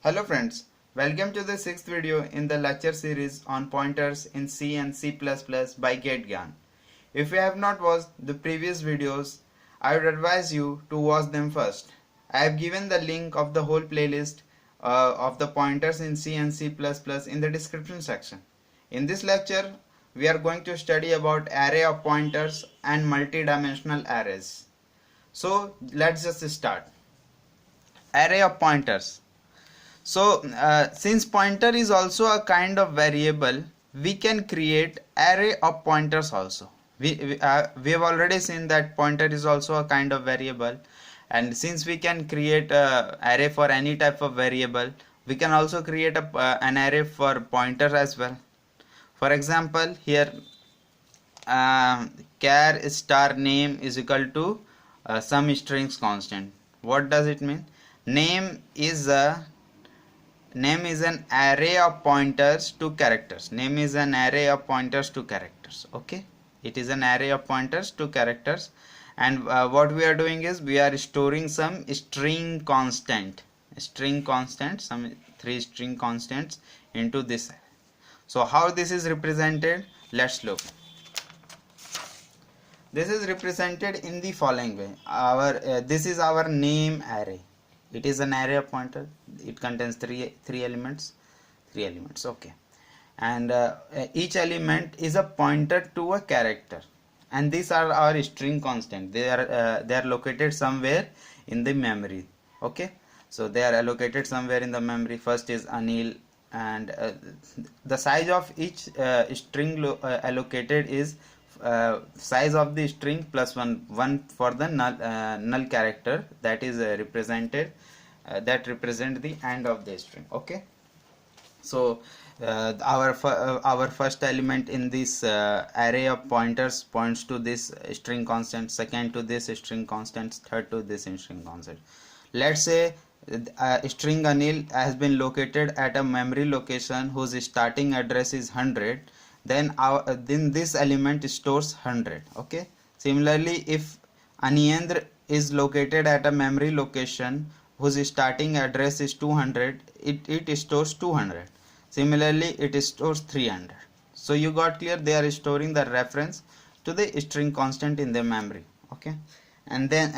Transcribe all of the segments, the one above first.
Hello friends, welcome to the sixth video in the lecture series on pointers in C and C++ by GetGyan. If you have not watched the previous videos, I would advise you to watch them first. I have given the link of the whole playlist of the pointers in C and C++ in the description section. In this lecture, we are going to study about array of pointers and multi-dimensional arrays. So let's just start. Array of pointers. So since pointer is also a kind of variable, we can create array of pointers also. We have already seen that pointer is also a kind of variable, and since we can create a array for any type of variable, we can also create an array for pointers as well. For example, here char star name is equal to some strings constant. What does it mean? Name is an array of pointers to characters. Name is an array of pointers to characters. Okay, it is an array of pointers to characters, and what we are doing is we are storing some string constant, some 3 string constants into this. So how this is represented? Let's look. This is represented in the following way. This is our name array. It is an array of pointer. It contains three elements. Okay, and each element is a pointer to a character, and these are our string constant. They are located somewhere in the memory. Okay, so they are allocated somewhere in the memory. First is Anil, and the size of each string allocated is size of the string plus one for the null character that is represented that represent the end of the string. Okay, so our first element in this array of pointers points to this string constant, second to this string constant, third to this string constant. Let's say string Anil has been located at a memory location whose starting address is 100. Then this element stores 100. Okay, similarly, if Aniyendra is located at a memory location whose starting address is 200, it stores 200. Similarly, it stores 300. So you got clear, they are storing the reference to the string constant in the memory. Okay, and then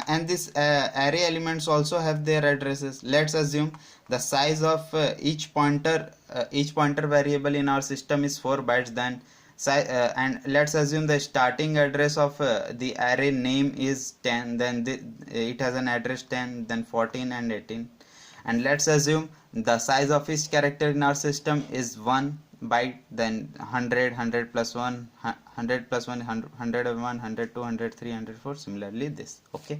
and this array elements also have their addresses. Let's assume the size of each pointer variable in our system is 4 bytes. Then and let's assume the starting address of the array name is 10. Then it has an address 10, then 14 and 18. And let's assume the size of each character in our system is 1 byte. Then 100 plus 1, 100 plus 1, 101, 102, 103, 104. Similarly this. Okay,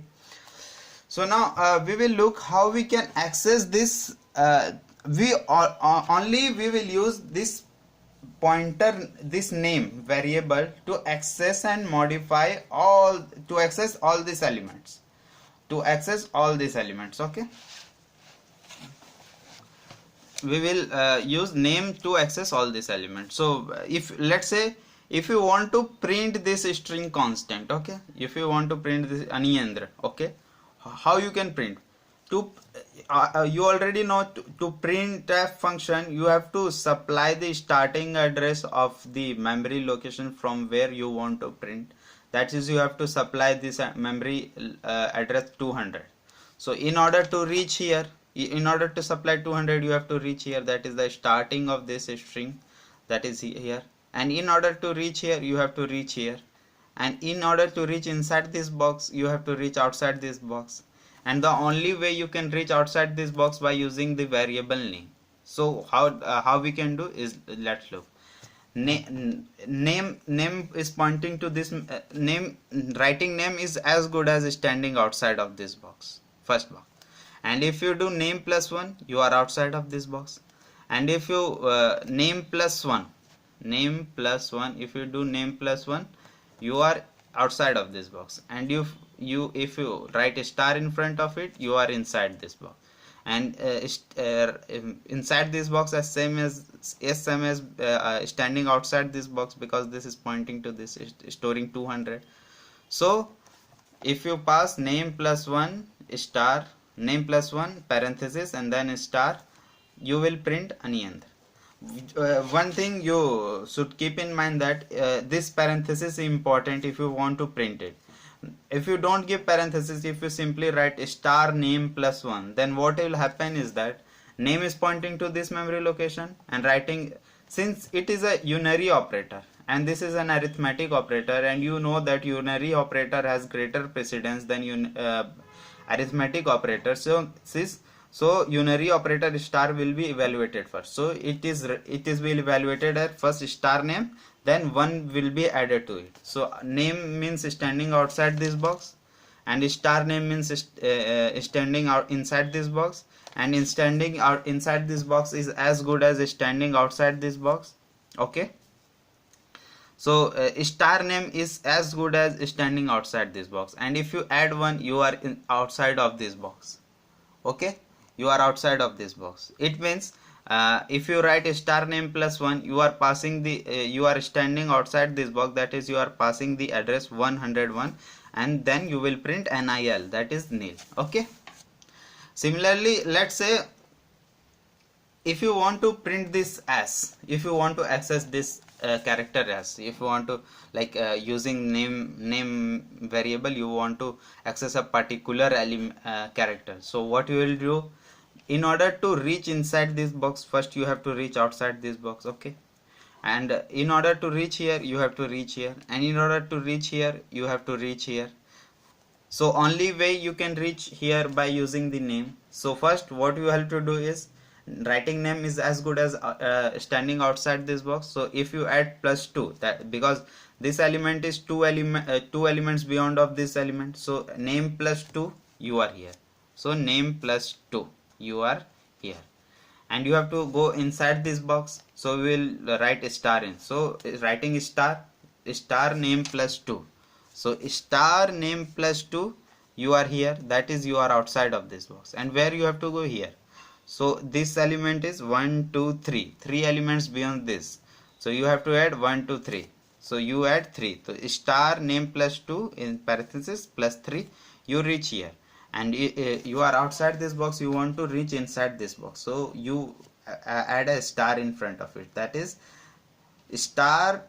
so now we will look how we can access this. We will use this pointer, this name variable, to access and modify all these elements. Okay, we will use name to access all these elements. So if let's say if you want to print this string constant, okay, if you want to print this Aniyendra, okay, how you can print? You already know, to print a function you have to supply the starting address of the memory location from where you want to print. That is, you have to supply this memory address 200. So in order to reach here, in order to supply 200, you have to reach here. That is the starting of this string, that is here. And in order to reach here, you have to reach here. And in order to reach inside this box, you have to reach outside this box. And the only way you can reach outside this box by using the variable name. So how we can do is, let's look. Name is pointing to this name. Writing name is as good as standing outside of this box, first box. And if you do name plus 1, you are outside of this box. And if you name plus 1, if you do name plus 1, you are outside of this box. And if you write a star in front of it, you are inside this box. And inside this box is same as standing outside this box, because this is pointing to this storing 200. So if you pass name plus 1 star, name plus 1 parenthesis and then star, you will print Aniyandra. One thing you should keep in mind that this parenthesis is important if you want to print it. If you don't give parenthesis, if you simply write star name plus 1, then what will happen is that name is pointing to this memory location, and writing, since it is a unary operator and this is an arithmetic operator, and you know that unary operator has greater precedence than arithmetic operator. So unary operator star will be evaluated first. So it is will evaluated at first star name, then 1 will be added to it. So name means standing outside this box, and star name means standing out inside this box, and in standing out inside this box is as good as standing outside this box. Okay, so star name is as good as standing outside this box, and if you add 1, you are outside of this box. Okay, you are outside of this box. It means if you write star name plus 1, you are passing the you are standing outside this box, that is you are passing the address 101, and then you will print NIL, that is nil. Okay, similarly, let's say if you want to print this as, if you want to access this character as, if you want to, like using name variable, you want to access a particular character. So what you will do, in order to reach inside this box, first you have to reach outside this box. Okay, and in order to reach here, you have to reach here, and in order to reach here, you have to reach here. So only way you can reach here by using the name. So first what you have to do is, writing name is as good as standing outside this box. So if you add plus 2, that because this element is two elements beyond of this element, so name plus 2, you are here. So name plus 2, you are here, and you have to go inside this box. So we will write star in. So writing star name plus 2. So star name plus 2, you are here, that is you are outside of this box, and where you have to go here. So this element is 1 2 3, 3 elements beyond this, so you have to add 1 2 3. So you add 3. So star name plus 2 in parenthesis plus 3, you reach here, and you are outside this box, you want to reach inside this box, so you add a star in front of it, that is star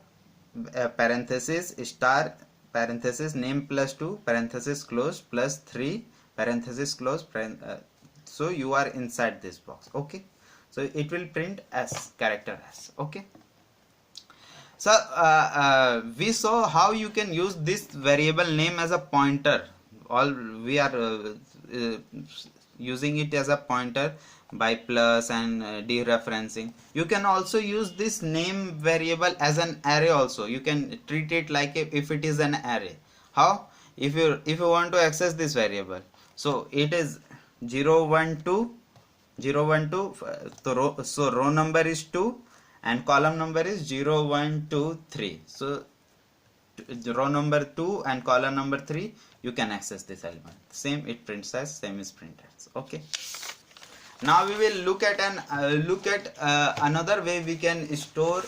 parenthesis star parenthesis name plus 2 parenthesis close plus 3 parenthesis close so you are inside this box. Okay, so it will print as character as. Okay, so we saw how you can use this variable name as a pointer. All we are using it as a pointer by plus and dereferencing. You can also use this name variable as an array also. You can treat it like if it is an array. How? If you want to access this variable, so it is 0 1 2 0 1 2, so row number is 2 and column number is 0 1 2 3. So row number 2 and column number 3, you can access this element. Same it prints as, same is printed as. Okay, now we will look at another way we can store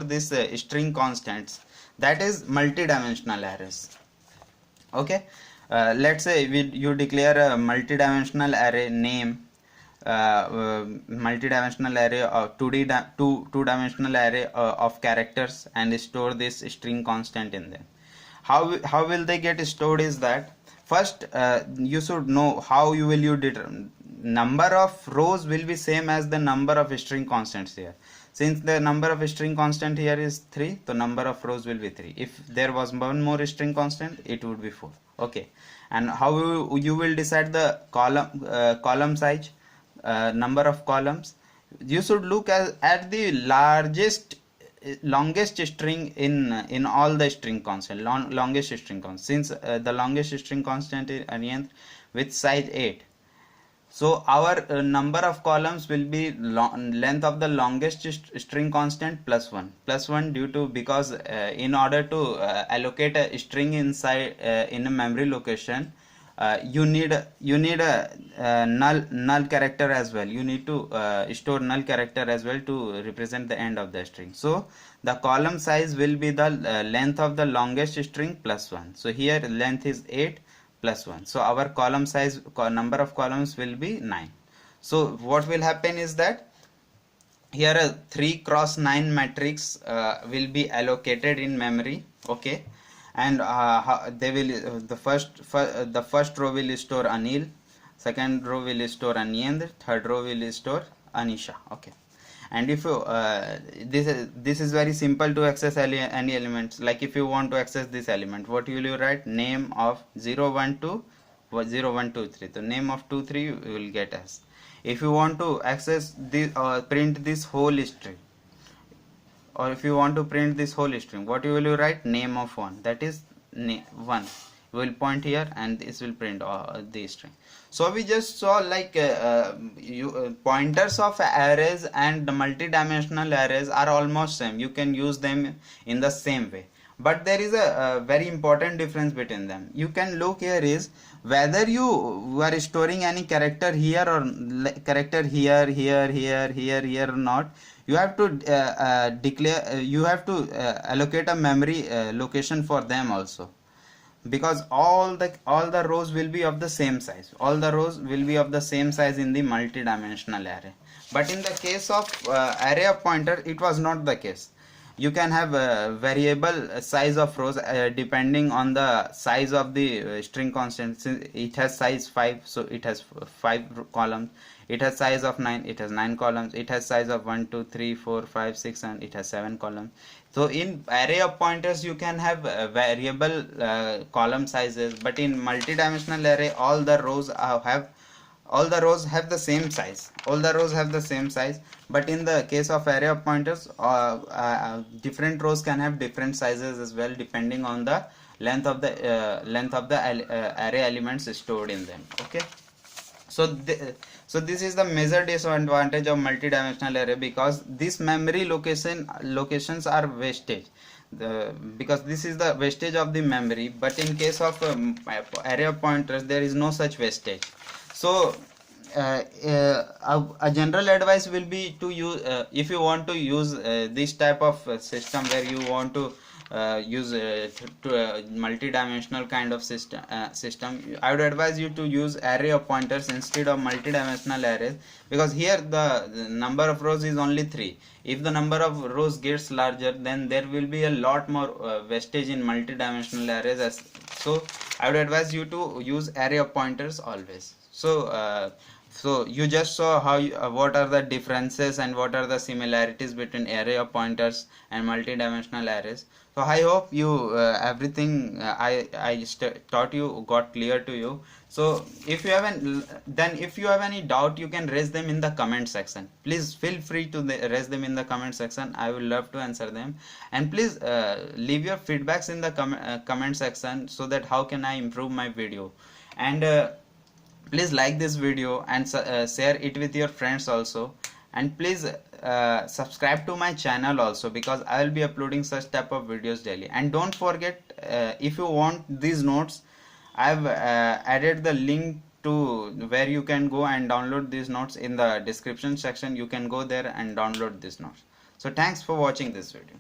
this string constants, that is multi-dimensional arrays. Okay, let's say you declare a multi-dimensional array name, multi-dimensional array of two-dimensional array of characters, and store this string constant in them. How will they get stored is that, first you should know how you will determine number of rows will be same as the number of string constants here. Since the number of string constant here is 3, the number of rows will be 3. If there was one more string constant, it would be 4. Okay, and how you will decide the column size, number of columns? You should look at the longest string in all the string constant, longest string constant. Since the longest string constant is with size 8, so our number of columns will be length of the longest string constant plus 1 due to, because in order to allocate a string inside in a memory location, you need a null character as well. You need to store null character as well to represent the end of the string. So the column size will be the length of the longest string plus 1. So here length is 8 plus 1. So our column size, number of columns will be 9. So what will happen is that here a 3 cross 9 matrix will be allocated in memory, okay, and they will the first row will store Anil, second row will store Anyendra, third row will store Anisha, okay. And if you this is very simple to access any elements. Like if you want to access this element, what will you write? Name of 0 1 2 0 1 2 3. The name of 2 3 you will get as. If you want to access this print this whole string, or if you want to print this whole string, what you will write? Name of 1, that is 1. You will point here and this will print the string. So we just saw like pointers of arrays and the multi-dimensional arrays are almost same. You can use them in the same way, but there is a very important difference between them. You can look here is whether you are storing any character here or character here, here or not. You have to declare, you have to allocate a memory location for them also, because all the rows will be of the same size. All the rows will be of the same size in the multi-dimensional array. But in the case of array of pointer, it was not the case. You can have a variable size of rows depending on the size of the string constant. Since it has size 5, so it has 5 columns. It has size of 9, it has 9 columns. It has size of 1 2 3 4 5 6, and it has 7 columns. So in array of pointers you can have variable column sizes, but in multi-dimensional array all the rows have the same size. All the rows have the same size. But in the case of array of pointers, different rows can have different sizes as well, depending on the length of the array elements stored in them, okay. So this is the major disadvantage of multi-dimensional array, because this memory locations are wastage, because this is the wastage of the memory. But in case of array of pointers, there is no such wastage. So a general advice will be to use, if you want to use this type of system where you want to use multi-dimensional kind of system, I would advise you to use array of pointers instead of multi-dimensional arrays, because here the number of rows is only 3. If the number of rows gets larger, then there will be a lot more wastage in multi-dimensional arrays. So I would advise you to use array of pointers always. So you just saw how what are the differences and what are the similarities between array of pointers and multi-dimensional arrays. So I hope you everything I taught you got clear to you. So if you have any doubt, you can raise them in the comment section. Please feel free to raise them in the comment section. I will love to answer them. And please leave your feedbacks in the comment section, so that how can I improve my video. And please like this video and share it with your friends also. And please subscribe to my channel also, because I will be uploading such type of videos daily. And don't forget, if you want these notes, I have added the link to where you can go and download these notes in the description section. You can go there and download these notes. So thanks for watching this video.